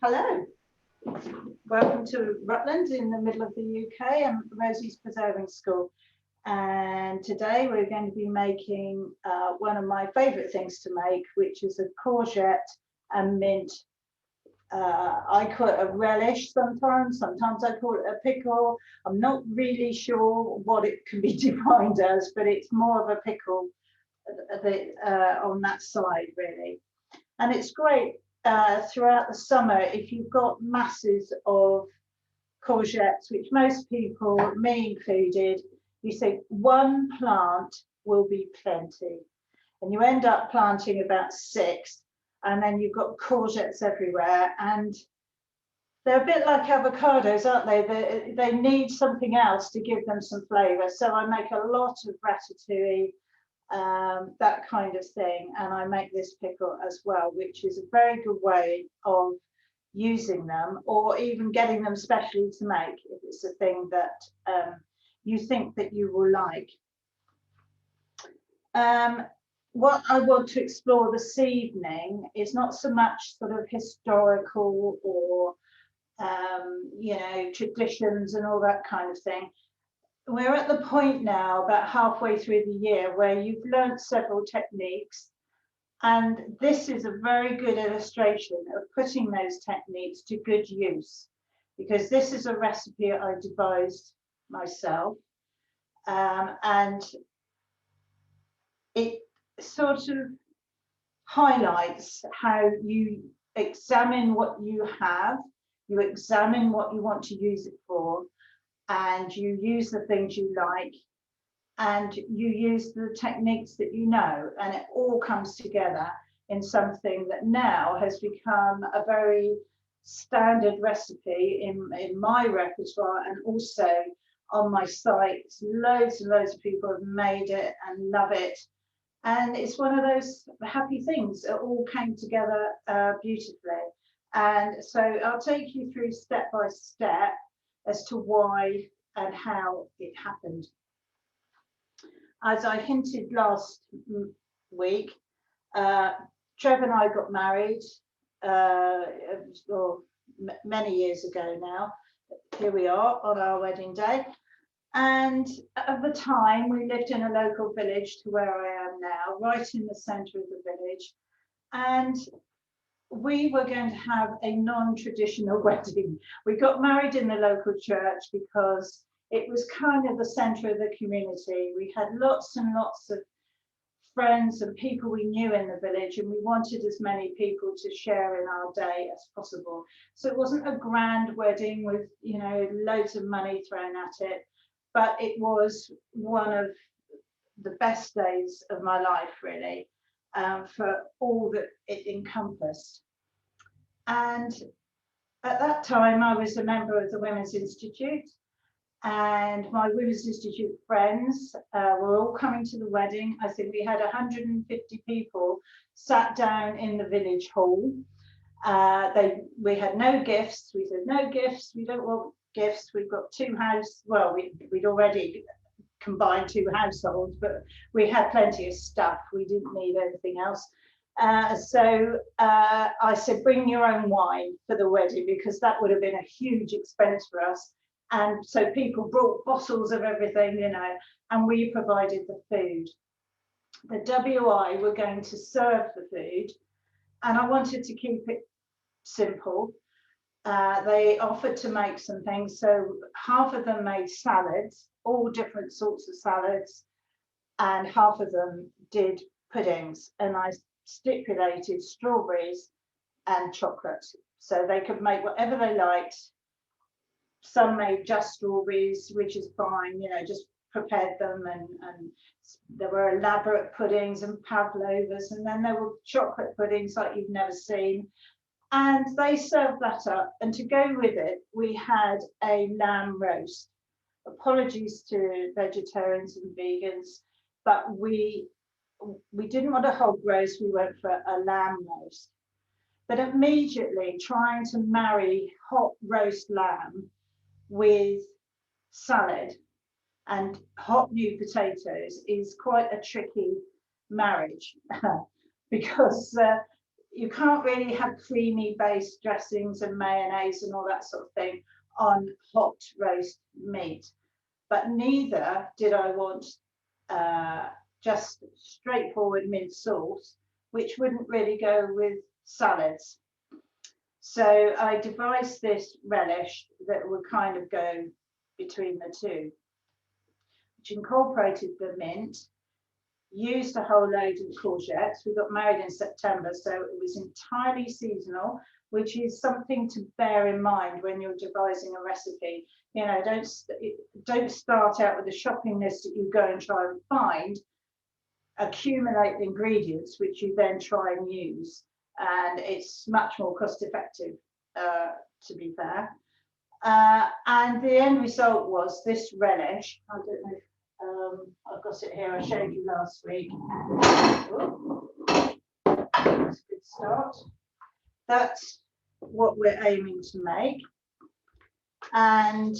Hello, welcome to Rutland in the middle of the UK and Rosie's Preserving School. And today we're going to be making one of my favourite things to make, which is a courgette and mint. I call it a relish sometimes I call it a pickle. I'm not really sure what it can be defined as, but it's more of a pickle on that side really. And it's great throughout the summer if you've got masses of courgettes, which most people, me included, you think one plant will be plenty, and you end up planting about 6, and then you've got courgettes everywhere, and they're a bit like avocados, aren't they? They need something else to give them some flavour. So I make a lot of ratatouille, that kind of thing, and I make this pickle as well, which is a very good way of using them, or even getting them specially to make if it's a thing that you think that you will like. What I want to explore this evening is not so much sort of historical or traditions and all that kind of thing. We're at the point now, about halfway through the year, where you've learned several techniques, and this is a very good illustration of putting those techniques to good use, because this is a recipe I devised myself, and it sort of highlights how you examine what you have, you examine what you want to use it for, and you use the things you like, and you use the techniques that you know, and it all comes together in something that now has become a very standard recipe in my repertoire, and also on my site. Loads and loads of people have made it and love it, and it's one of those happy things that all came together beautifully. And so I'll take you through step by step as to why and how it happened. As I hinted last week, Trev and I got married many years ago now. Here we are on our wedding day. And at the time, we lived in a local village to where I am now, right in the centre of the village. And we were going to have a non-traditional wedding. We got married in the local church because it was kind of the centre of the community. We had lots and lots of friends and people we knew in the village, and we wanted as many people to share in our day as possible. So it wasn't a grand wedding with, loads of money thrown at it, but it was one of the best days of my life, really, for all that it encompassed. And at that time, I was a member of the Women's Institute, and my Women's Institute friends were all coming to the wedding. I think we had 150 people sat down in the village hall. We had no gifts. We said, no gifts, we don't want gifts. We've got 2 houses. Well, we'd already combined 2 households, but we had plenty of stuff. We didn't need anything else. So I said, bring your own wine for the wedding, because that would have been a huge expense for us. And so people brought bottles of everything, and we provided the food. The WI were going to serve the food, and I wanted to keep it simple. They offered to make some things, so half of them made salads, all different sorts of salads, and half of them did puddings, and I stipulated strawberries and chocolate, so they could make whatever they liked. Some made just strawberries, which is fine, just prepared them, and there were elaborate puddings and pavlovas, and then there were chocolate puddings like you've never seen, and they served that up. And to go with it, we had a lamb roast. Apologies to vegetarians and vegans, but we didn't want a hog roast, we went for a lamb roast. But immediately trying to marry hot roast lamb with salad and hot new potatoes is quite a tricky marriage because you can't really have creamy based dressings and mayonnaise and all that sort of thing on hot roast meat. But neither did I want just straightforward mint sauce, which wouldn't really go with salads. So I devised this relish that would kind of go between the two, which incorporated the mint, used a whole load of courgettes. We got married in September, so it was entirely seasonal, which is something to bear in mind when you're devising a recipe. You know, don't start out with a shopping list that you go and try and find, accumulate the ingredients which you then try and use, and it's much more cost effective, to be fair. And the end result was this relish. I don't know if I've got it here, I showed you last week. Oh, that's a good start. That's what we're aiming to make. And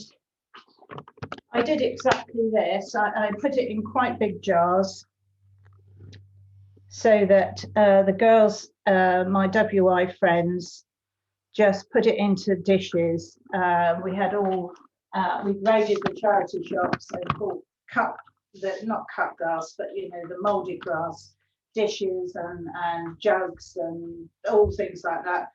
I did exactly this. I put it in quite big jars so that the girls, my WI friends, just put it into dishes. We had all, we raided the charity shops and bought not cut glass, but you know, the molded glass dishes and jugs and all things like that.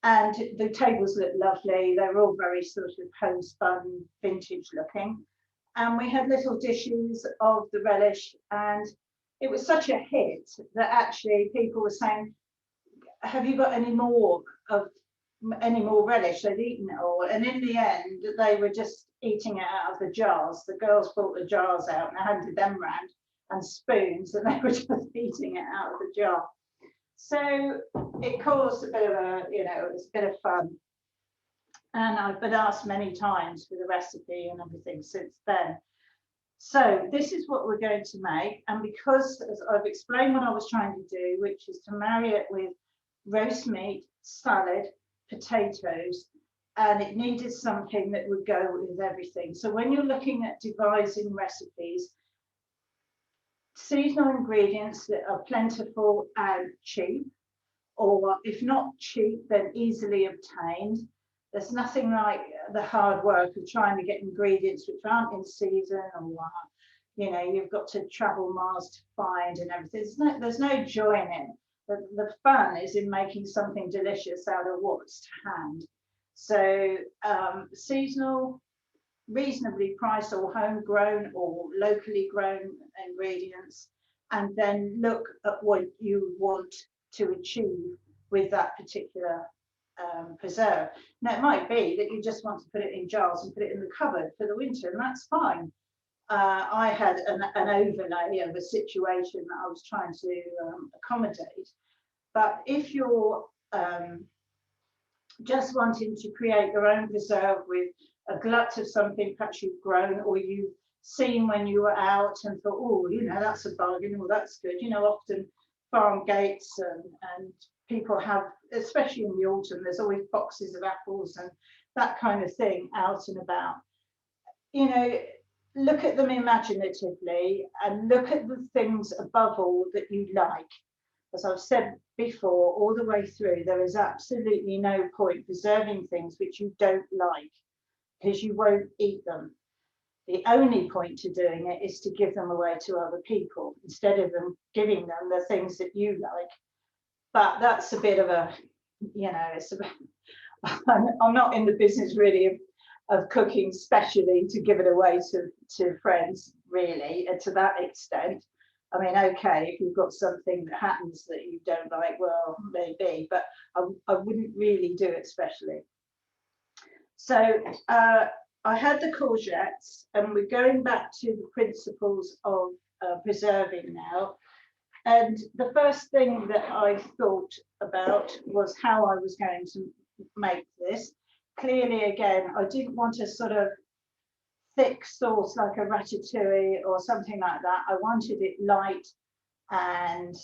And the tables looked lovely. They were all very sort of homespun, vintage looking. And we had little dishes of the relish, and it was such a hit that actually people were saying, have you got any more relish? They'd eaten it all, and in the end they were just eating it out of the jars. The girls brought the jars out and I handed them round, and spoons, and they were just eating it out of the jar. So it caused a bit of a, you know, it was a bit of fun, and I've been asked many times for the recipe and everything since then. So this is what we're going to make, and because, as I've explained what I was trying to do, which is to marry it with roast meat, salad, potatoes, and it needed something that would go with everything. So when you're looking at devising recipes, seasonal ingredients that are plentiful and cheap, or if not cheap, then easily obtained. There's nothing like the hard work of trying to get ingredients which aren't in season, or you know, you've got to travel miles to find and everything. There's no joy in it. The fun is in making something delicious out of what's to hand. So seasonal, reasonably priced or homegrown or locally grown ingredients, and then look at what you want to achieve with that particular preserve. Now, it might be that you just want to put it in jars and put it in the cupboard for the winter, and that's fine. I had an overlay of a situation that I was trying to accommodate. But if you're just wanting to create your own preserve with a glut of something perhaps you've grown or you've seen when you were out and thought, oh, you know, that's a bargain, or that's good. You know, often farm gates and people have, especially in the autumn, there's always boxes of apples and that kind of thing out and about. You know, look at them imaginatively and look at the things above all that you like. As I've said before, all the way through, there is absolutely no point preserving things which you don't like, because you won't eat them. The only point to doing it is to give them away to other people instead of them giving them the things that you like. But that's a bit of a, you know, it's a bit, I'm not in the business really of cooking specially to give it away to friends, really, to that extent. I mean, okay, if you've got something that happens that you don't like, well, maybe, but I wouldn't really do it specially. So I had the courgettes, and we're going back to the principles of preserving now. And the first thing that I thought about was how I was going to make this. Clearly, again, I didn't want a sort of thick sauce like a ratatouille or something like that. I wanted it light and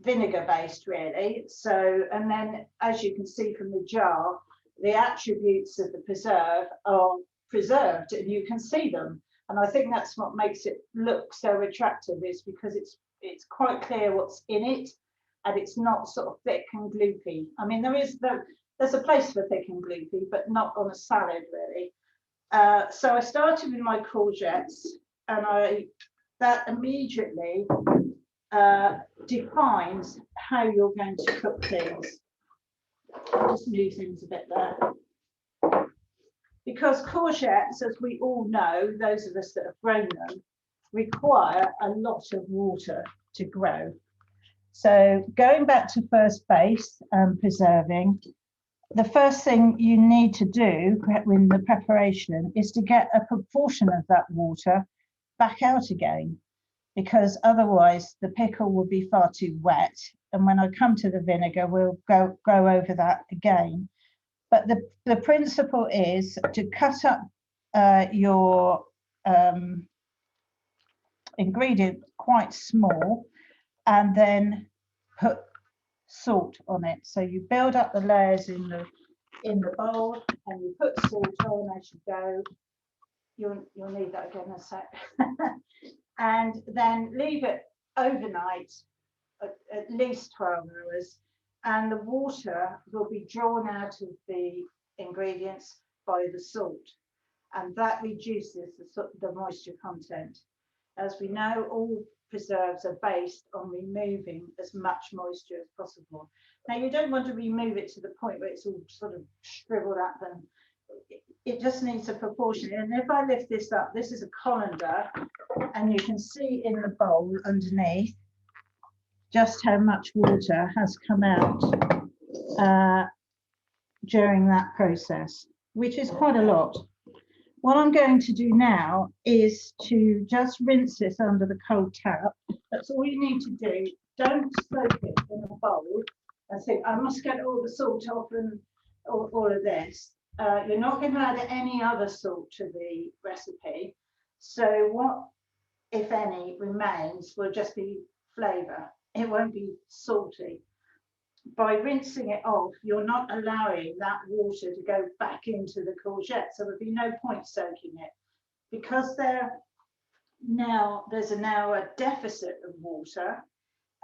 vinegar based, really. So, and then as you can see from the jar, the attributes of the preserve are preserved and you can see them. And I think that's what makes it look so attractive, is because it's quite clear what's in it. and it's not sort of thick and gloopy. I mean, there's a place for thick and gloopy, but not on a salad really. So I started with my courgettes, and that immediately defines how you're going to cook things. I'll just move things a bit there. Because courgettes, as we all know, those of us that have grown them, require a lot of water to grow. So going back to first base and preserving, the first thing you need to do in the preparation is to get a proportion of that water back out again, because otherwise the pickle will be far too wet. And when I come to the vinegar, we'll go over that again. But the principle is to cut up your ingredient quite small and then put salt on it. So you build up the layers in the bowl and you put salt on as you go. You'll need that again in a sec. And then leave it overnight, at least 12 hours, and the water will be drawn out of the ingredients by the salt, and that reduces the moisture content. As we know, all preserves are based on removing as much moisture as possible. Now, you don't want to remove it to the point where it's all sort of shriveled up, and it just needs a proportion. And if I lift this up, this is a colander, and you can see in the bowl underneath just how much water has come out during that process, which is quite a lot. What I'm going to do now is to just rinse this under the cold tap. That's all you need to do. Don't soak it in a bowl and think, I must get all the salt off and all of this. You're not going to add any other salt to the recipe. So what, if any, remains will just be flavour. It won't be salty. By rinsing it off, you're not allowing that water to go back into the courgette, so there'll be no point soaking it. Because there's now a deficit of water,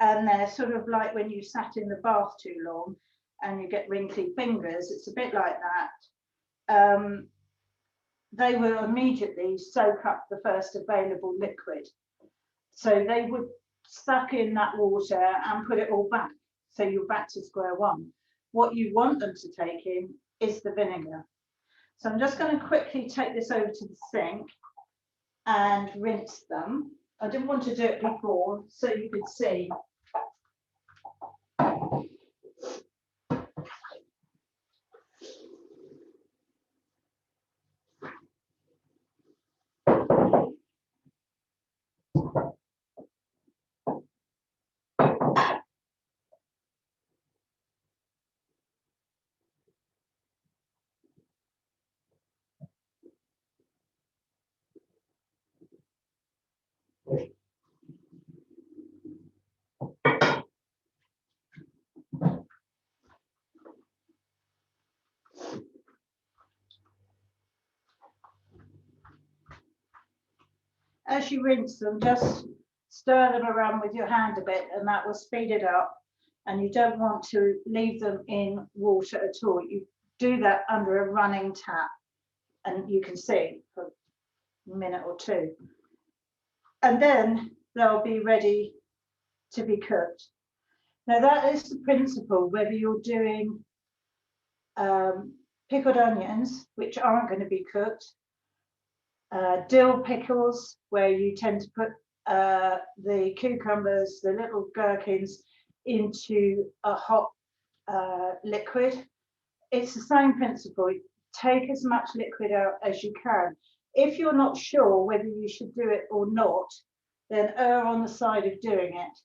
and they're sort of like when you sat in the bath too long and you get wrinkly fingers, it's a bit like that. They will immediately soak up the first available liquid. So they would suck in that water and put it all back. So you're back to square one. What you want them to take in is the vinegar. So I'm just going to quickly take this over to the sink and rinse them. I didn't want to do it before so you could see. As you rinse them, just stir them around with your hand a bit, and that will speed it up. And you don't want to leave them in water at all. You do that under a running tap, and you can see for a minute or two. And then they'll be ready to be cooked. Now that is the principle, whether you're doing pickled onions, which aren't going to be cooked, dill pickles, where you tend to put the cucumbers, the little gherkins, into a hot liquid. It's the same principle. Take as much liquid out as you can. If you're not sure whether you should do it or not, then err on the side of doing it.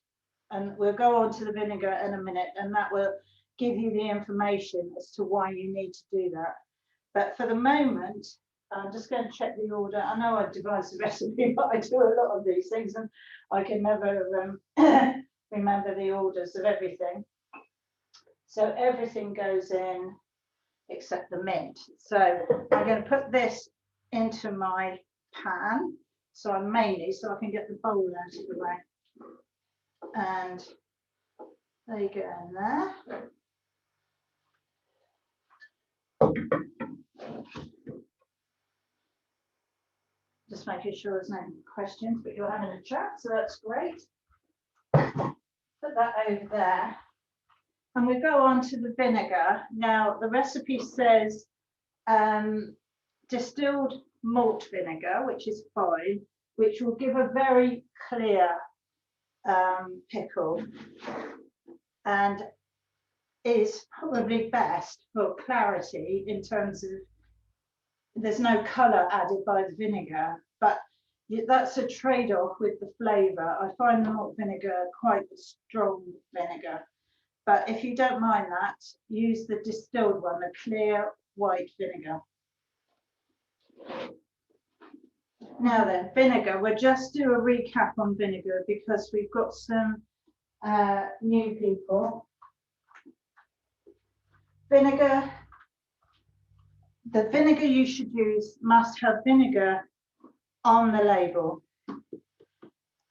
And we'll go on to the vinegar in a minute, and that will give you the information as to why you need to do that. But for the moment, I'm just going to check the order. I know I've devised the recipe, but I do a lot of these things and I can never remember the orders of everything. So everything goes in except the mint. So I'm going to put this into my pan, so I can get the bowl out of the way. And There you go in there. Just making sure there's no questions, but you're having a chat, so that's great. Put that over there. And we go on to the vinegar. Now, the recipe says distilled malt vinegar, which is fine, which will give a very clear pickle and is probably best for clarity in terms of there's no colour added by the vinegar, but that's a trade-off with the flavour. I find the malt vinegar quite a strong vinegar, but if you don't mind that, use the distilled one, the clear white vinegar. Now then, vinegar, we'll just do a recap on vinegar because we've got some new people. Vinegar, the vinegar you should use must have vinegar on the label.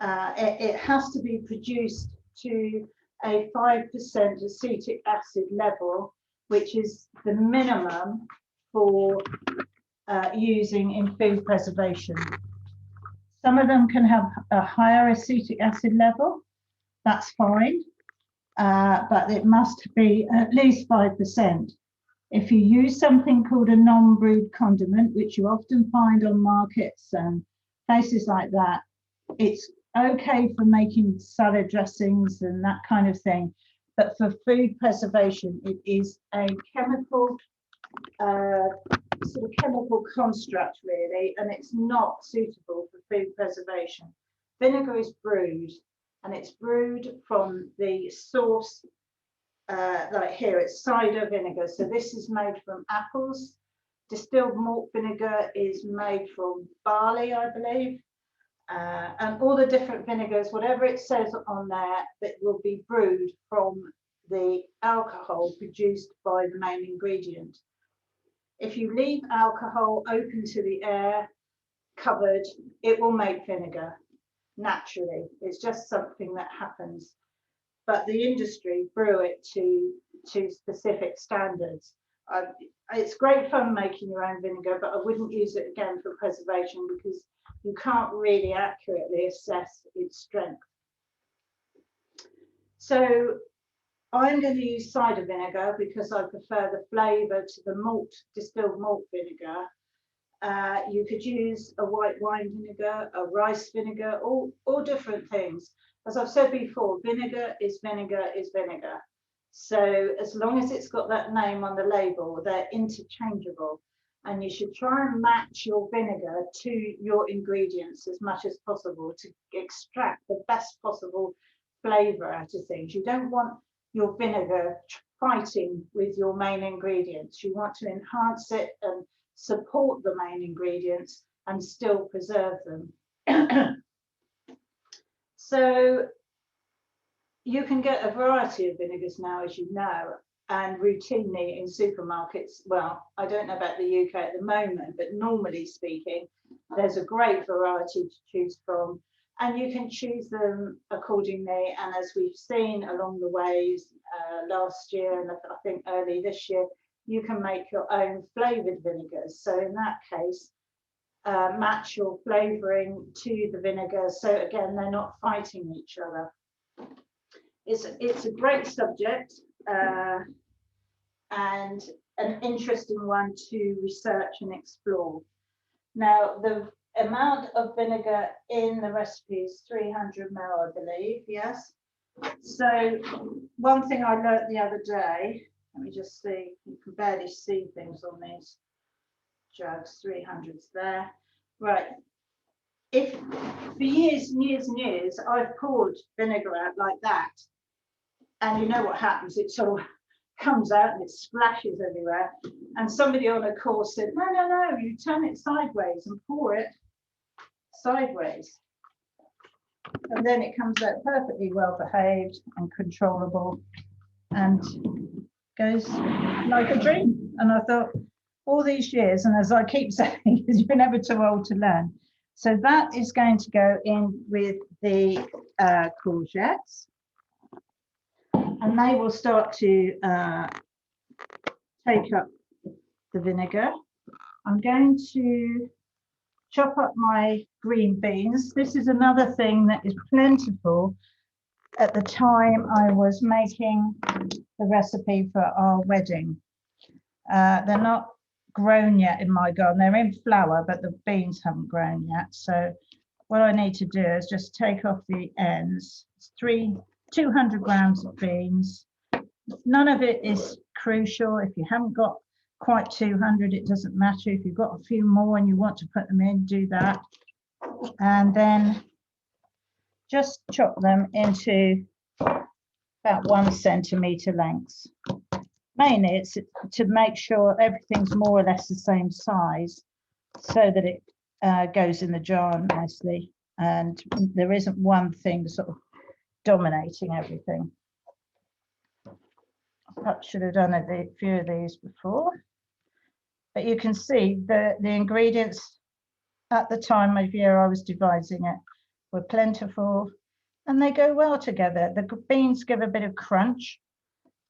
It has to be produced to a 5% acetic acid level, which is the minimum for using in food preservation. Some of them can have a higher acetic acid level, that's fine, but it must be at least 5%. If you use something called a non-brewed condiment, which you often find on markets and places like that, it's okay for making salad dressings and that kind of thing. But for food preservation, it is a chemical, sort of chemical construct really, and it's not suitable for food preservation. Vinegar is brewed, and it's brewed from the source. Like here, it's cider vinegar. So this is made from apples. Distilled malt vinegar is made from barley, I believe. And all the different vinegars, whatever it says on there, that will be brewed from the alcohol produced by the main ingredient. If you leave alcohol open to the air, covered, it will make vinegar naturally. It's just something that happens. But the industry brew it to specific standards. It's great fun making your own vinegar, but I wouldn't use it again for preservation because you can't really accurately assess its strength. So I'm going to use cider vinegar because I prefer the flavour to the malt, distilled malt vinegar. You could use a white wine vinegar, a rice vinegar, all different things. As I've said before, vinegar is vinegar is vinegar. So as long as it's got that name on the label, they're interchangeable. And you should try and match your vinegar to your ingredients as much as possible to extract the best possible flavour out of things. You don't want your vinegar fighting with your main ingredients. You want to enhance it and support the main ingredients and still preserve them. So you can get a variety of vinegars now, as you know, and routinely in supermarkets. Well, I don't know about the UK at the moment, but normally speaking, there's a great variety to choose from, and you can choose them accordingly. And as we've seen along the ways last year, and I think early this year, you can make your own flavoured vinegars. So in that case, match your flavouring to the vinegar. So again, they're not fighting each other. It's a great subject and an interesting one to research and explore. Now, the amount of vinegar in the recipe is 300 ml, I believe, yes. So one thing I learnt the other day, let me just see, you can barely see things on these jugs, 300's there. Right, if for years and years and years, I've poured vinegar out like that, and you know what happens, it sort of comes out and it splashes everywhere. And somebody on a course said, no, you turn it sideways and pour it sideways. And then it comes out perfectly well behaved and controllable and goes like a dream. And I thought, all these years, and as I keep saying, you're never too old to learn. So that is going to go in with the courgettes. and they will start to take up the vinegar. I'm going to chop up my green beans. This is another thing that is plentiful at the time I was making the recipe for our wedding. They're not grown yet in my garden. They're in flower, but the beans haven't grown yet. So what I need to do is just take off the ends. It's 200 grams of beans. None of it is crucial. If you haven't got quite 200, it doesn't matter. If you've got a few more and you want to put them in, do that. And then just chop them into about 1 centimetre lengths. Mainly it's to make sure everything's more or less the same size so that it goes in the jar nicely and there isn't one thing sort of dominating everything. I should have done a few of these before, but you can see the ingredients at the time of year I was devising it were plentiful and they go well together. The beans give a bit of crunch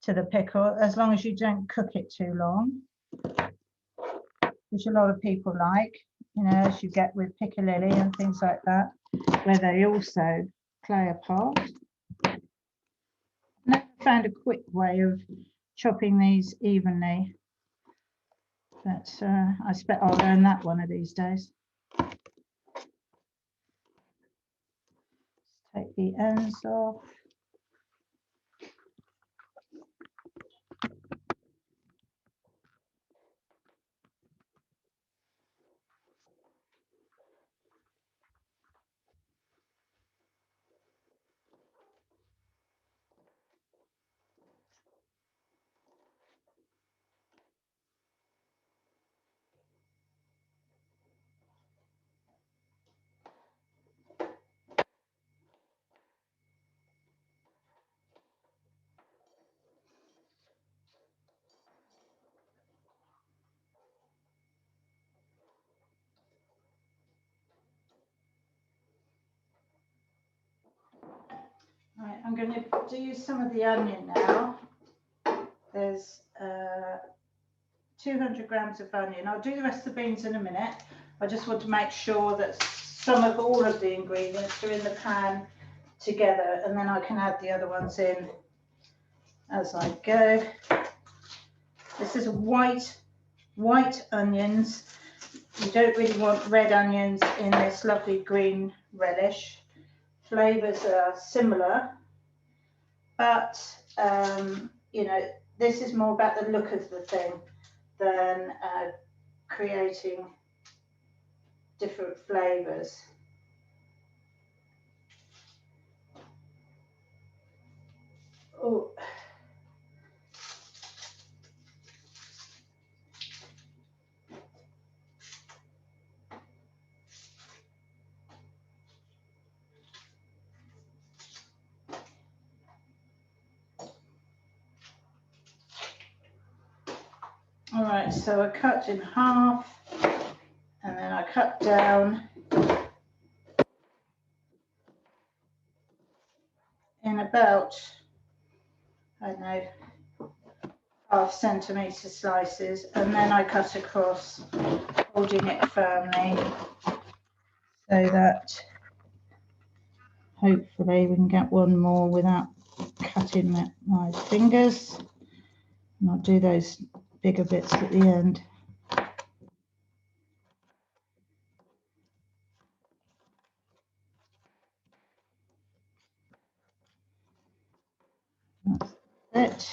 to the pickle as long as you don't cook it too long, which a lot of people like, you know, as you get with piccalilli and things like that, where they also play a part. And I found a quick way of chopping these evenly, but I expect I'll learn that one of these days. Take the ends off. Right, I'm going to do some of the onion now. There's 200 grams of onion. I'll do the rest of the beans in a minute. I just want to make sure that all of the ingredients are in the pan together, and then I can add the other ones in as I go. This is white onions. You don't really want red onions in this lovely green relish. Flavors are similar, but you know, this is more about the look of the thing than creating different flavors. Oh. All right, so I cut in half and then I cut down in about, I don't know, ½ centimetre slices, and then I cut across, holding it firmly so that hopefully we can get one more without cutting my fingers. And I'll do those bigger bits at the end. That's it.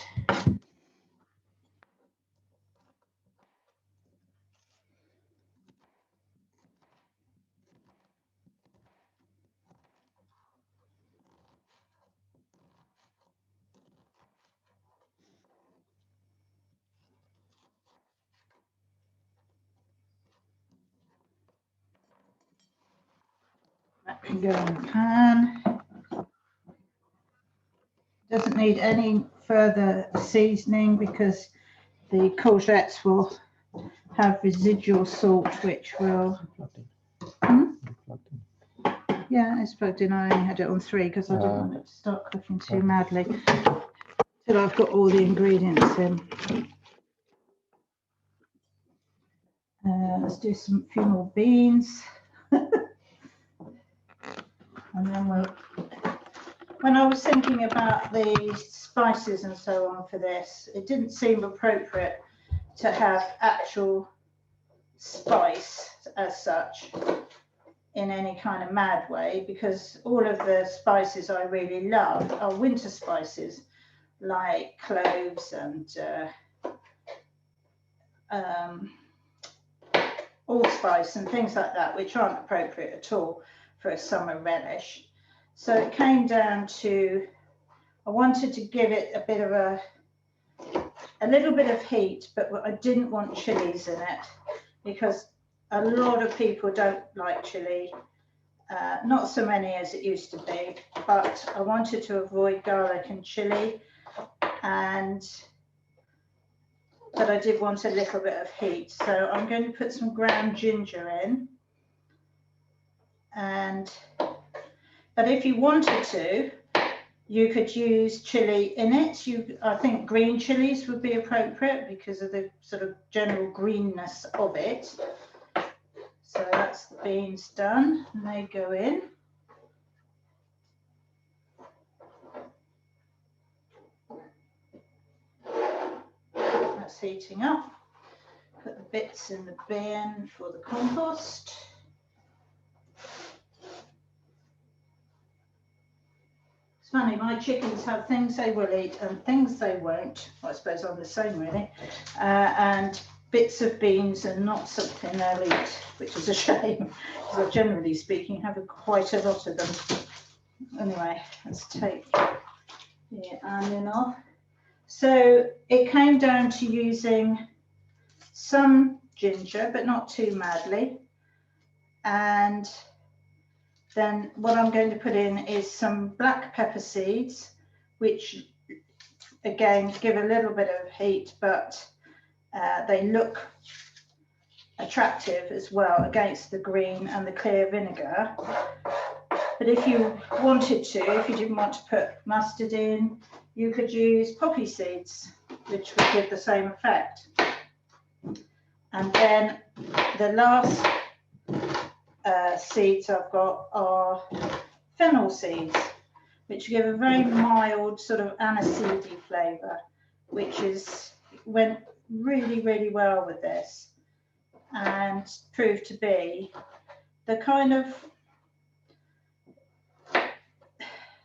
That can go in the pan. Doesn't need any further seasoning because the courgettes will have residual salt, which will. Yeah, it's plugged in. I only had it on 3 because I didn't want it to start cooking too madly. till I've got all the ingredients in. Let's do some few more beans. And then when I was thinking about the spices and so on for this, it didn't seem appropriate to have actual spice as such in any kind of mad way, because all of the spices I really love are winter spices like cloves and allspice and things like that, which aren't appropriate at all for a summer relish. So it came down to, I wanted to give it a bit of a little bit of heat, but I didn't want chilies in it because a lot of people don't like chili. Not so many as it used to be, but I wanted to avoid garlic and chili, but I did want a little bit of heat. So I'm going to put some ground ginger in. But if you wanted to, you could use chili in it. I think green chilies would be appropriate because of the sort of general greenness of it. So that's the beans done, and they go in. That's heating up. Put the bits in the bin for the compost. It's funny, my chickens have things they will eat and things they won't. Well, I suppose I'm the same really. And bits of beans are not something they'll eat, which is a shame, because I, generally speaking, have quite a lot of them. Anyway, let's take the onion off. So it came down to using some ginger, but not too madly. And then what I'm going to put in is some black pepper seeds, which again give a little bit of heat, but they look attractive as well against the green and the clear vinegar. But if you wanted to, if you didn't want to put mustard in, you could use poppy seeds, which would give the same effect. And then the last seeds I've got are fennel seeds, which give a very mild sort of aniseedy flavour, which went really, really well with this, and proved to be the kind of,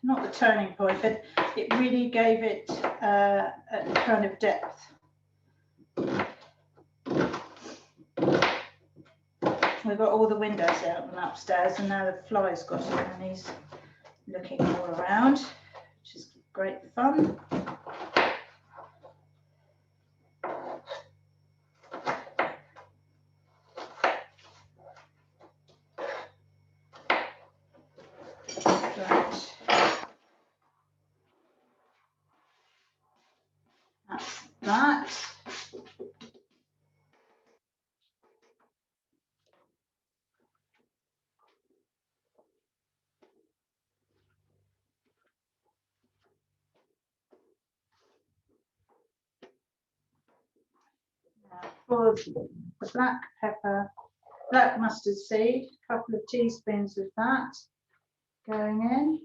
not the turning point, but it really gave it a kind of depth. We've got all the windows out and upstairs, and now the fly's got in and he's looking all around, which is great fun. Right. That's that. For the black pepper, black mustard seed, a couple of teaspoons of that going in.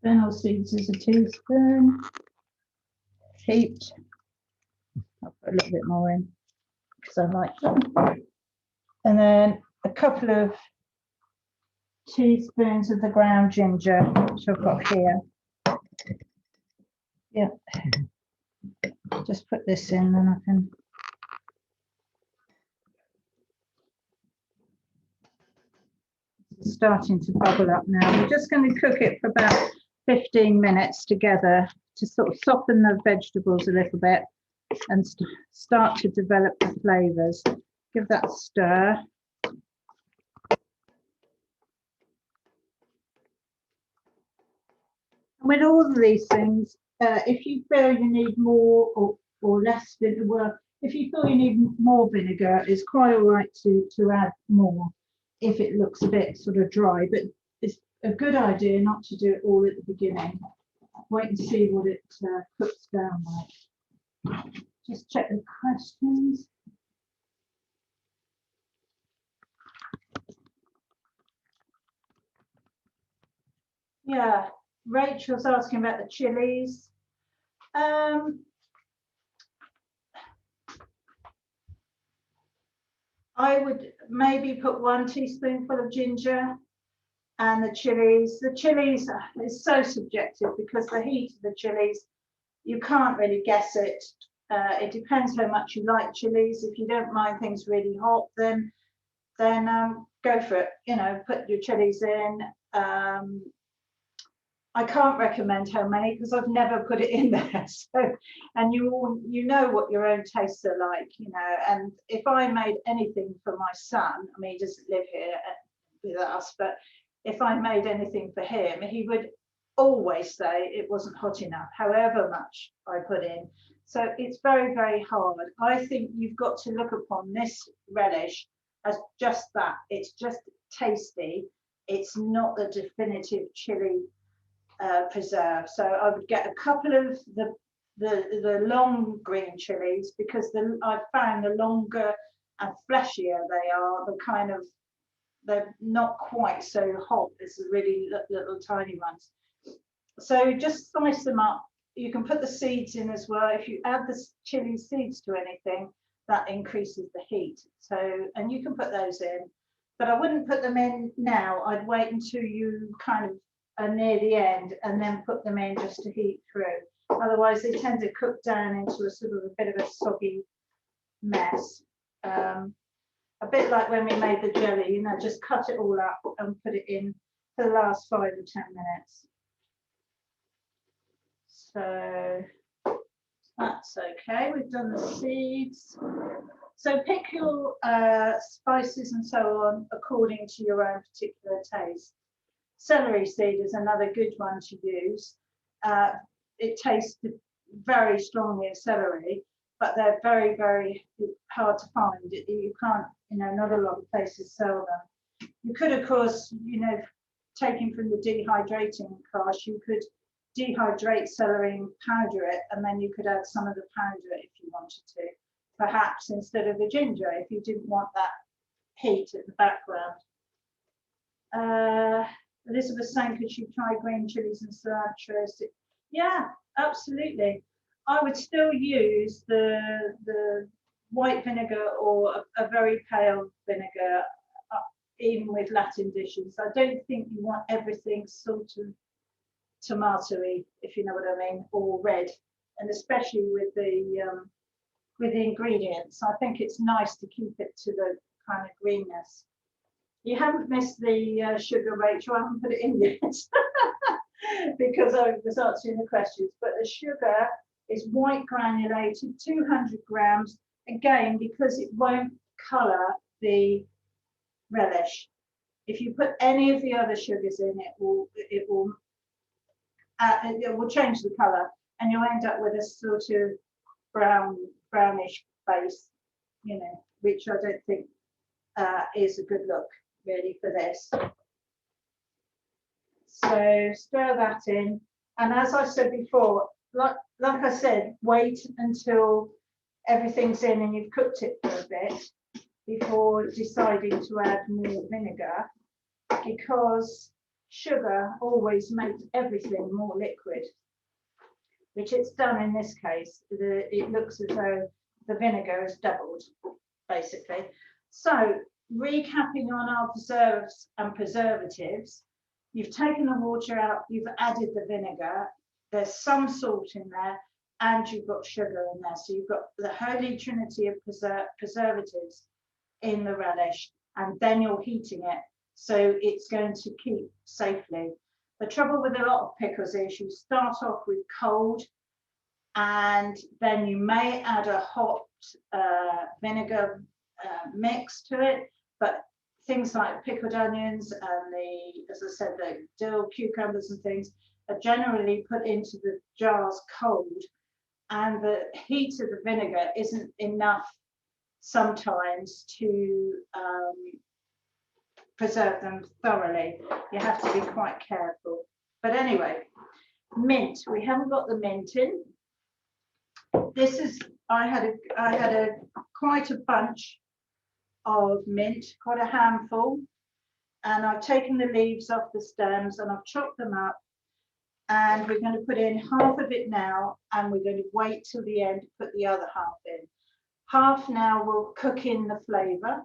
Fennel seeds is a teaspoon. Heaped. I'll put a little bit more in because I like them. And then a couple of teaspoons of the ground ginger, which I've got here. Yeah. Just put this in, then I can. It's starting to bubble up now. We're just going to cook it for about 15 minutes together to sort of soften the vegetables a little bit and start to develop the flavours. Give that a stir. And with all of these things, if you feel you need more or less vinegar, well, if you feel you need more vinegar, it's quite all right to add more if it looks a bit sort of dry. But a good idea not to do it all at the beginning. Wait and see what it cooks down like. Just check the questions. Yeah, Rachel's asking about the chilies. I would maybe put 1 teaspoonful of ginger and the chilies. The chilies is so subjective because the heat of the chilies, you can't really guess it. It depends how much you like chilies. If you don't mind things really hot, then go for it. You know, put your chilies in. I can't recommend how many because I've never put it in there. So, and you know what your own tastes are like, you know. And if I made anything for my son, I mean, he doesn't live here with us, but if I made anything for him, he would always say it wasn't hot enough, however much I put in. So it's very, very hard. I think you've got to look upon this relish as just that. It's just tasty. It's not a definitive chili preserve. So I would get a couple of the long green chilies because I've found the longer and fleshier they are, the kind of, they're not quite so hot as the really little tiny ones. So just slice them up. You can put the seeds in as well. If you add the chili seeds to anything, that increases the heat. So, and you can put those in, but I wouldn't put them in now. I'd wait until you kind of are near the end and then put them in just to heat through. Otherwise they tend to cook down into a sort of a bit of a soggy mess. A bit like when we made the jelly, you know, just cut it all up and put it in for the last 5 or 10 minutes. So that's okay. We've done the seeds. So pick your spices and so on according to your own particular taste. Celery seed is another good one to use. It tastes very strongly of celery, but they're very, very hard to find. You can't, you know, not a lot of places sell them. You could, of course, you know, taking from the dehydrating class, you could dehydrate celery and powder it, and then you could add some of the powder if you wanted to, perhaps instead of the ginger, if you didn't want that heat at the background. Elizabeth saying, could you try green chilies and cilantro? Yeah, absolutely. I would still use the white vinegar or a very pale vinegar, even with Latin dishes. I don't think you want everything sort of tomatoey, if you know what I mean, or red, and especially with the ingredients. I think it's nice to keep it to the kind of greenness. You haven't missed the sugar, Rachel. I haven't put it in yet because I was answering the questions. But the sugar is white granulated, 200 grams. Again, because it won't colour the relish. If you put any of the other sugars in, it will change the colour, and you'll end up with a sort of brownish base, you know, which I don't think is a good look really for this. So stir that in, and as I said before, like I said, wait until everything's in and you've cooked it for a bit before deciding to add more vinegar, because sugar always makes everything more liquid, which it's done in this case. It looks as though the vinegar has doubled, basically. So recapping on our preserves and preservatives, you've taken the water out, you've added the vinegar, there's some salt in there, and you've got sugar in there. So you've got the holy trinity of preservatives in the relish, and then you're heating it, so it's going to keep safely. The trouble with a lot of pickles is you start off with cold, and then you may add a hot vinegar mix to it, but things like pickled onions and as I said, the dill, cucumbers and things are generally put into the jars cold, and the heat of the vinegar isn't enough sometimes to preserve them thoroughly. You have to be quite careful. But anyway, mint. We haven't got the mint in. This is, I had quite a bunch of mint, quite a handful, and I've taken the leaves off the stems and I've chopped them up, and we're going to put in half of it now, and we're going to wait till the end to put the other half in. Half now will cook in the flavour.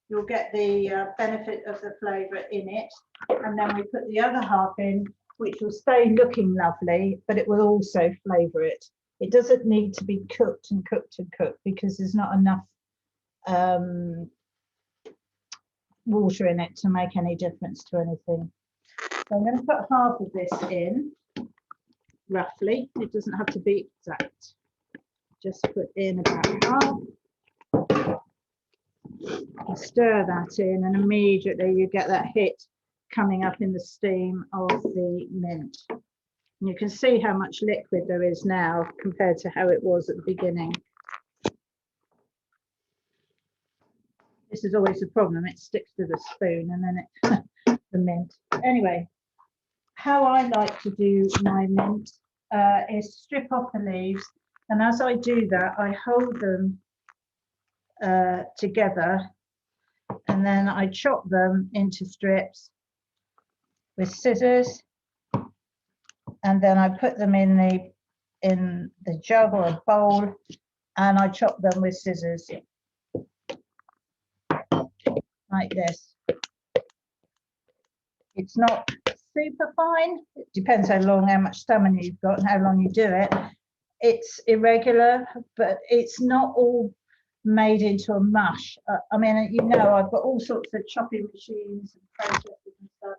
You'll get the benefit of the flavour in it, and then we put the other half in, which will stay looking lovely, but it will also flavour it. It doesn't need to be cooked and cooked and cooked because there's not enough water in it to make any difference to anything. So I'm going to put half of this in, roughly. It doesn't have to be exact. Just put in about half. And stir that in, and immediately you get that hit coming up in the steam of the mint. And you can see how much liquid there is now compared to how it was at the beginning. This is always a problem. It sticks to the spoon and then it the mint. Anyway, how I like to do my mint is strip off the leaves, and as I do that, I hold them together, and then I chop them into strips with scissors, and then I put them in the jug or a bowl, and I chop them with scissors like this. It's not super fine. It depends how much stamina you've got and how long you do it. It's irregular, but it's not all made into a mush. I mean, you know, I've got all sorts of chopping machines and processes and stuff,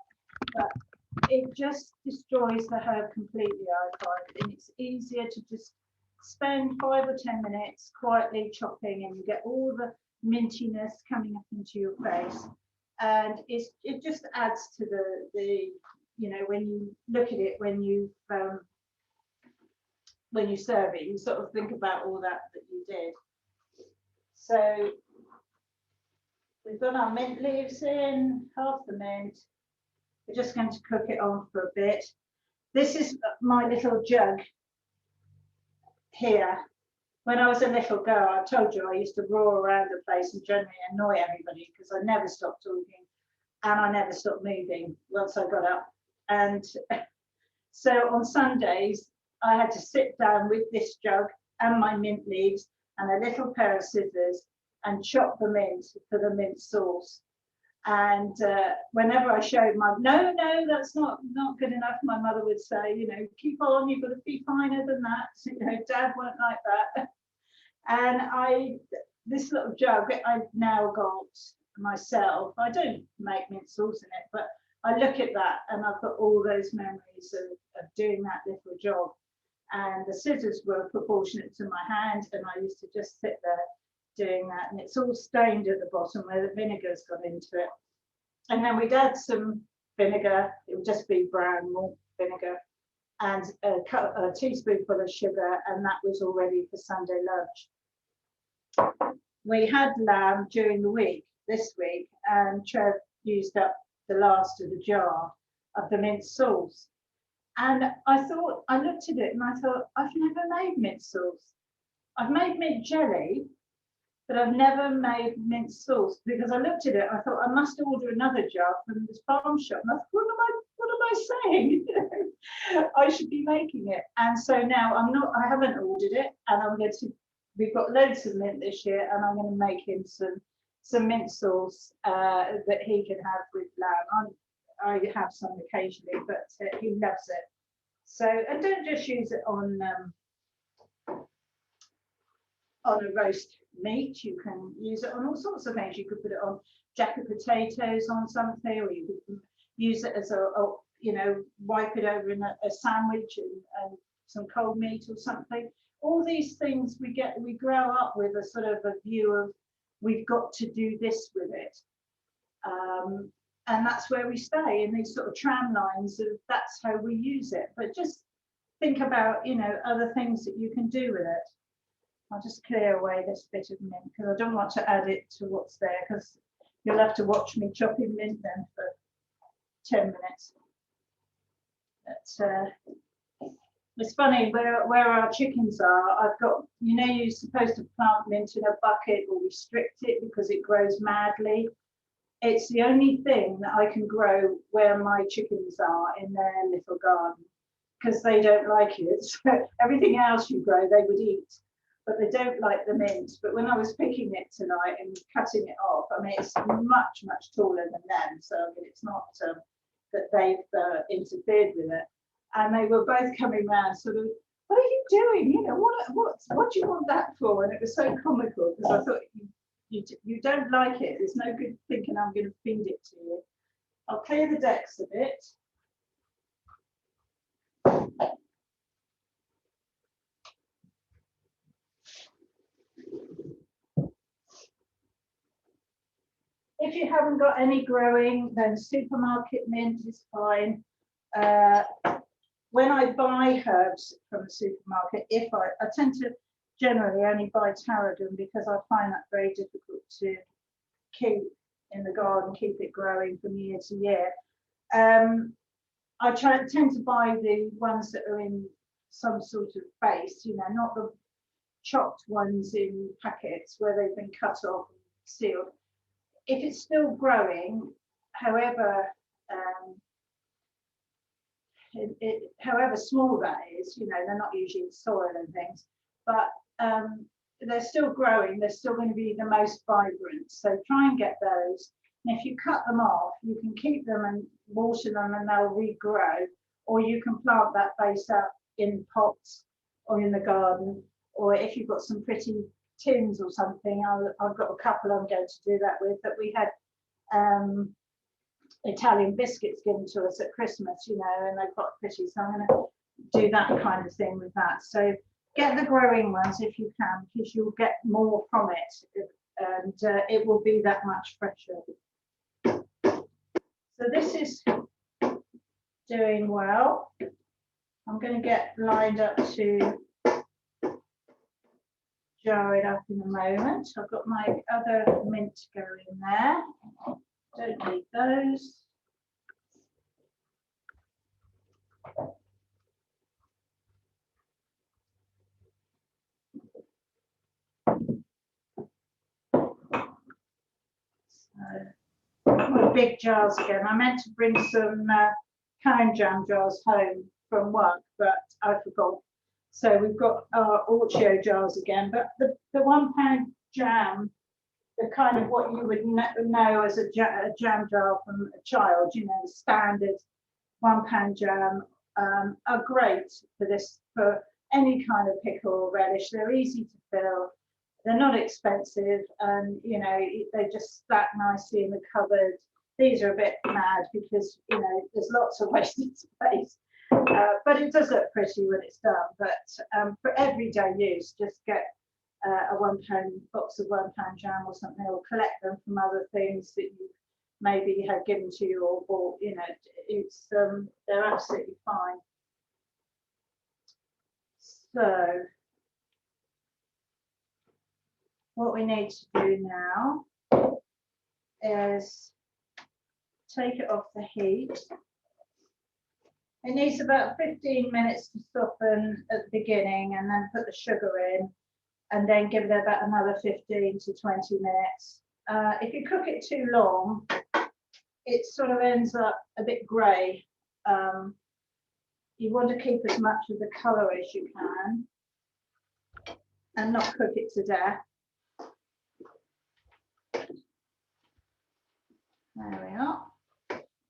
but it just destroys the herb completely, I find. And it's easier to just spend 5 or 10 minutes quietly chopping, and you get all the mintiness coming up into your face. And it just adds to the you know, when you look at it, when you serve it, you sort of think about all that you did. So we've got our mint leaves in, half the mint. We're just going to cook it on for a bit. This is my little jug here. When I was a little girl, I told you I used to roar around the place and generally annoy everybody because I never stopped talking and I never stopped moving once I got up. And so on Sundays, I had to sit down with this jug and my mint leaves and a little pair of scissors and chop the mint for the mint sauce. And whenever I showed no, that's not good enough, my mother would say, you know, keep on, you've got to be finer than that. You know, Dad won't like that. And this little jug I've now got myself. I don't make mint sauce in it, but I look at that and I've got all those memories of doing that little job. And the scissors were proportionate to my hand, and I used to just sit there doing that, and it's all stained at the bottom where the vinegar's got into it. And then we'd add some vinegar. It would just be brown malt vinegar, and a teaspoonful of sugar, and that was all ready for Sunday lunch. We had lamb during the week this week, and Trev used up the last of the jar of the mint sauce. And I looked at it and I thought, I've never made mint sauce. I've made mint jelly, but I've never made mint sauce, because I looked at it, I thought I must order another jar from this farm shop. And I thought, what am I saying? I should be making it. And so now I haven't ordered it, and we've got loads of mint this year, and I'm going to make him some mint sauce that he can have with lamb. I have some occasionally, but he loves it. So, and don't just use it on a roast meat. You can use it on all sorts of things. You could put it on jacket potatoes on something, or you could use it as wipe it over in a sandwich and some cold meat or something. All these things we grow up with a sort of a view of we've got to do this with it. And that's where we stay, in these sort of tram lines of that's how we use it. But just think about, you know, other things that you can do with it. I'll just clear away this bit of mint because I don't want to add it to what's there, because You'll have to watch me chopping mint then for 10 minutes. But, it's funny where our chickens are. I've got, you know, you're supposed to plant mint in a bucket or restrict it because it grows madly. It's the only thing that I can grow where my chickens are in their little garden, because they don't like it. So everything else you grow, they would eat, but they don't like the mint. But when I was picking it tonight and cutting it off, I mean, it's much, much taller than them. So I mean, it's not that they've interfered with it. And they were both coming round sort of, what are you doing? You know, what do you want that for? And it was so comical because I thought, you don't like it. There's no good thinking I'm going to feed it to you. I'll clear the decks a bit. If you haven't got any growing, then supermarket mint is fine. When I buy herbs from the supermarket, I tend to generally only buy tarragon because I find that very difficult to keep in the garden, keep it growing from year to year. I tend to buy the ones that are in some sort of base, you know, not the chopped ones in packets where they've been cut off and sealed. If it's still growing, however however small that is, you know, they're not usually in soil and things, but they're still growing, they're still going to be the most vibrant. So try and get those. And if you cut them off, you can keep them and water them and they'll regrow, or you can plant that base up in pots or in the garden, or if you've got some pretty tins or something, I've got a couple I'm going to do that with, that we had Italian biscuits given to us at Christmas, you know, and they've got pretty, so I'm going to do that kind of thing with that. So get the growing ones if you can, because you'll get more from it, and it will be that much fresher. So this is doing well. I'm going to get lined up to jar it up in a moment. I've got my other mint going in there. Don't need those. So, big jars again. I meant to bring some cone jam jars home from work, but I forgot. So we've got our Orchio jars again, but the £1 jam, the kind of what you would know as a jam jar from a child, you know, the standard £1 jam, are great for this, for any kind of pickle or relish. They're easy to fill, they're not expensive, and you know, they just stack nicely in the cupboard. These are a bit mad because, you know, there's lots of wasted space, but it does look pretty when it's done. But for everyday use, just get a £1 box of £1 jam or something, or collect them from other things that you maybe have given to you or bought. You know, it's they're absolutely fine. So what we need to do now is take it off the heat. It needs about 15 minutes to soften at the beginning, and then put the sugar in, and then give it about another 15 to 20 minutes. If you cook it too long, it sort of ends up a bit grey. You want to keep as much of the colour as you can and not cook it to death. There we are.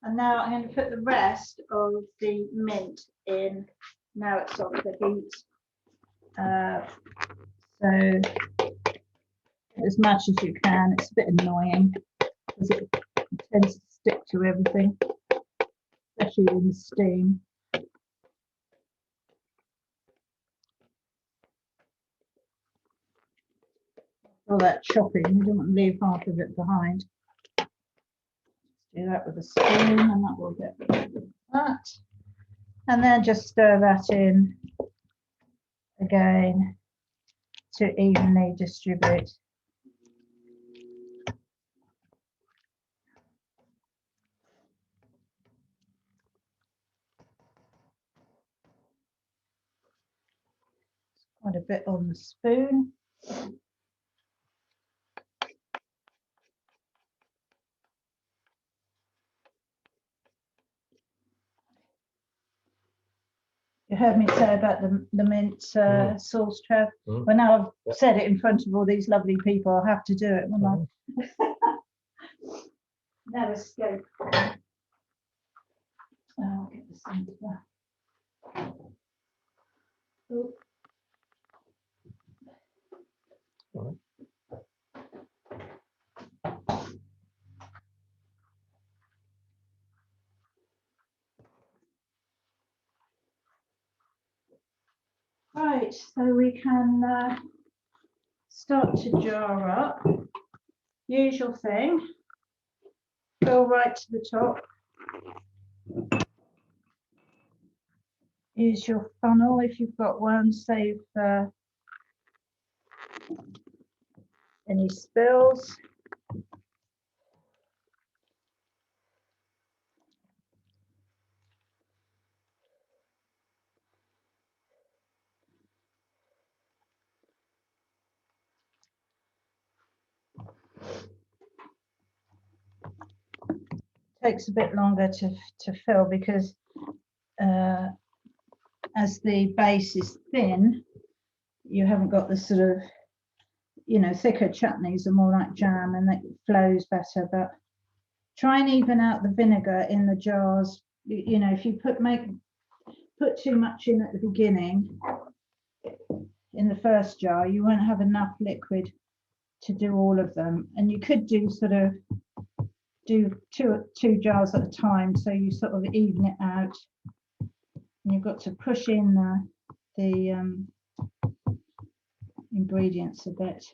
And now I'm going to put the rest of the mint in. Now it's off the heat. So as much as you can. It's a bit annoying because it tends to stick to everything, especially in the steam. All that chopping, you don't want to leave half of it behind. Do that with a spoon, and that will get rid of that. And then just stir that in again to evenly distribute. Quite a bit on the spoon. You heard me say about the mint sauce, Trev. Well, now I've said it in front of all these lovely people, I'll have to do it, won't I? No escape. Oh, I'll get the centre. Oh. Right, so we can start to jar up. Usual thing, go right to the top. Use your funnel if you've got one, save any spills. Takes a bit longer to fill because as the base is thin, you haven't got the sort of, you know, thicker chutneys are more like jam and it flows better. But try and even out the vinegar in the jars. You know, if you put too much in at the beginning, in the first jar, you won't have enough liquid to do all of them. And you could do sort of two jars at a time, so you sort of even it out. And you've got to push in the ingredients a bit.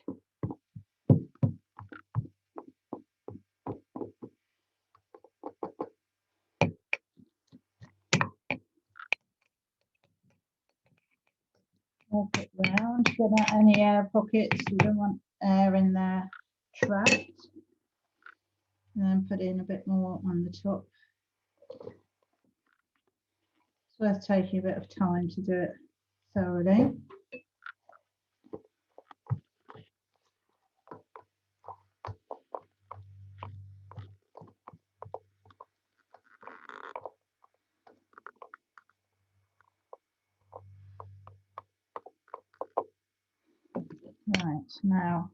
Walk it round, get out any air pockets. You don't want air in there trapped. And then put in a bit more on the top. It's worth taking a bit of time to do it thoroughly. Right, now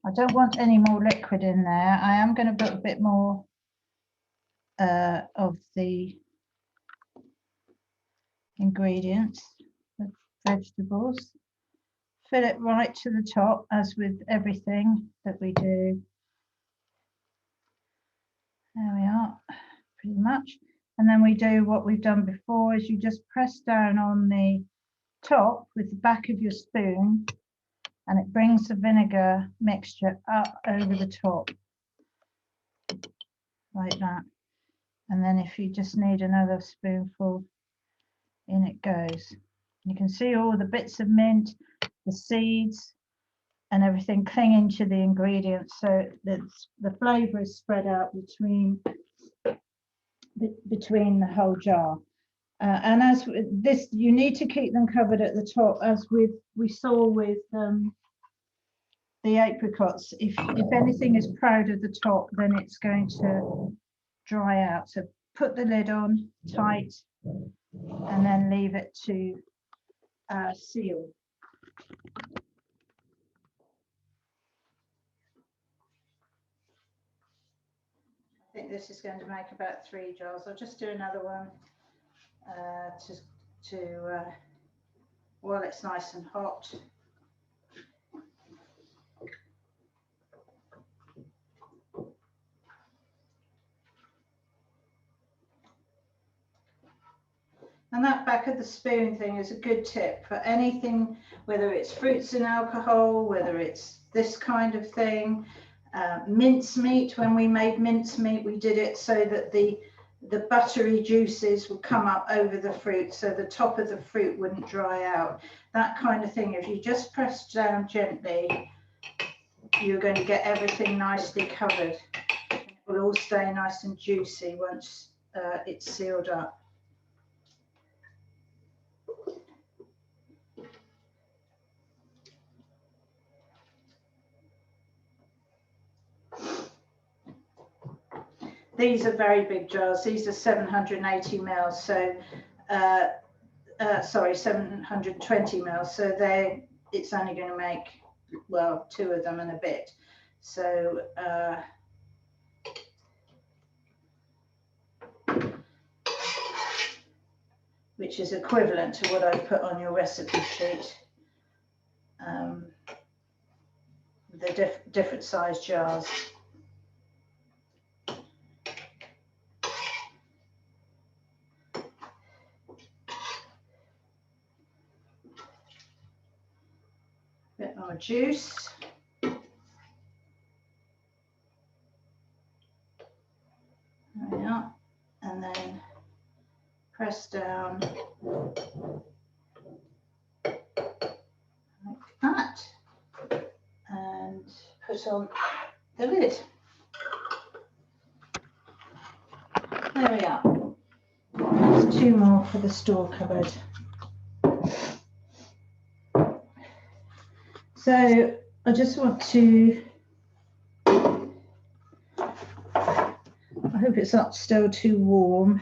I don't want any more liquid in there. I am going to put a bit more of the ingredients, the vegetables. Fill it right to the top, as with everything that we do. There we are, pretty much. And then we do what we've done before, is you just press down on the top with the back of your spoon, and it brings the vinegar mixture up over the top, like that. And then if you just need another spoonful, in it goes. You can see all the bits of mint, the seeds, and everything clinging to the ingredients, so that the flavour is spread out between the whole jar. And as with this, you need to keep them covered at the top, as we saw with the apricots. If anything is proud of the top, then it's going to dry out. So put the lid on tight and then leave it to seal. I think this is going to make about 3 jars. I'll just do another one while it's nice and hot. And that back of the spoon thing is a good tip for anything, whether it's fruits and alcohol, whether it's this kind of thing. Mincemeat, when we made mincemeat, we did it so that the buttery juices would come up over the fruit, so the top of the fruit wouldn't dry out. That kind of thing, if you just press down gently, you're going to get everything nicely covered. It will all stay nice and juicy once it's sealed up. these are very big jars. These are 780 mils, so sorry, 720 mils. So it's only going to make, well, 2 of them and a bit. So which is equivalent to what I've put on your recipe sheet. The different size jars. Bit more juice. There we are. And then press down like that and put on the lid. There we are. There's 2 more for the store cupboard. So I just want to, I hope it's not still too warm.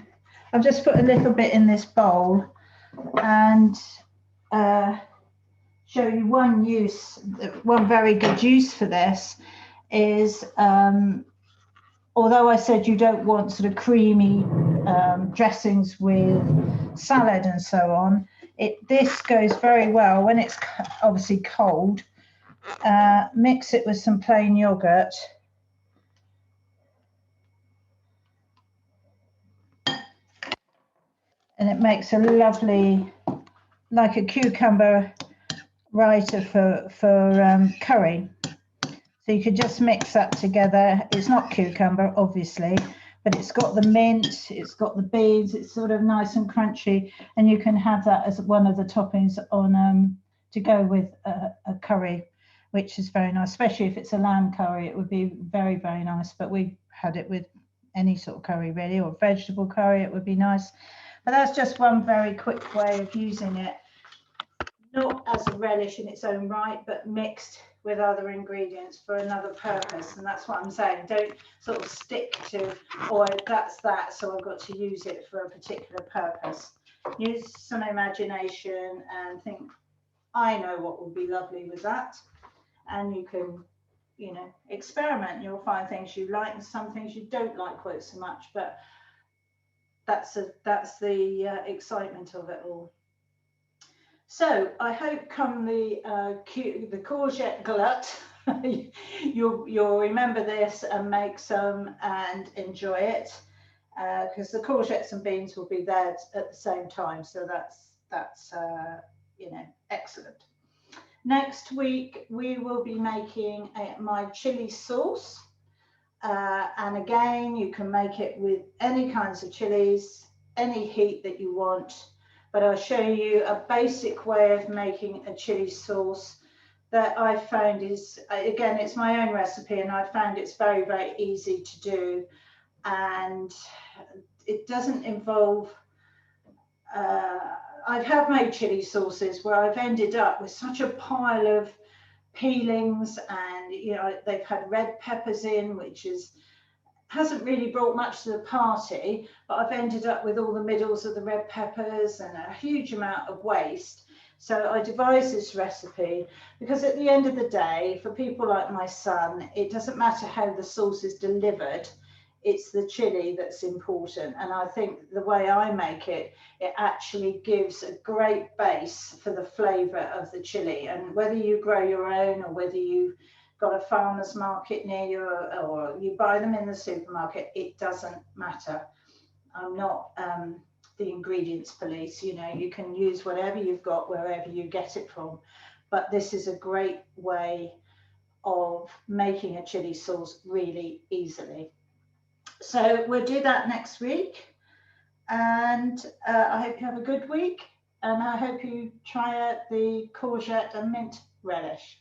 I've just put a little bit in this bowl and show you one very good use for this is, although I said you don't want sort of creamy dressings with salad and so on, this goes very well when it's obviously cold. Mix it with some plain yogurt. And it makes a lovely, like a cucumber writer for curry. So you could just mix that together. It's not cucumber, obviously, but it's got the mint, it's got the beans, it's sort of nice and crunchy, and you can have that as one of the toppings on to go with a curry, which is very nice, especially if it's a lamb curry. It would be very, very nice, but we had it with any sort of curry really, or vegetable curry, it would be nice. But that's just one very quick way of using it, not as a relish in its own right, but mixed with other ingredients for another purpose. And that's what I'm saying. Don't sort of stick to, oh, that's that, so I've got to use it for a particular purpose. Use some imagination and think, I know what would be lovely with that. And you can, you know, experiment. You'll find things you like and some things you don't like quite so much, but that's the excitement of it all. So I hope come the courgette glut, you'll remember this and make some and enjoy it, because the courgettes and beans will be there at the same time. So that's you know, excellent. Next week we will be making my chili sauce. And again, you can make it with any kinds of chilies, any heat that you want, but I'll show you a basic way of making a chili sauce that I found is, again, it's my own recipe and I found it's very, very easy to do, and it doesn't involve, I have made chili sauces where I've ended up with such a pile of peelings, and you know, they've had red peppers in, which hasn't really brought much to the party, but I've ended up with all the middles of the red peppers and a huge amount of waste. So I devised this recipe because at the end of the day, for people like my son, it doesn't matter how the sauce is delivered, it's the chili that's important. And I think the way I make it, it actually gives a great base for the flavour of the chili. And whether you grow your own or whether you've got a farmer's market near you or you buy them in the supermarket, it doesn't matter. I'm not the ingredients police, you know, you can use whatever you've got wherever you get it from. But this is a great way of making a chili sauce really easily. So we'll do that next week, and I hope you have a good week, and I hope you try out the courgette and mint relish.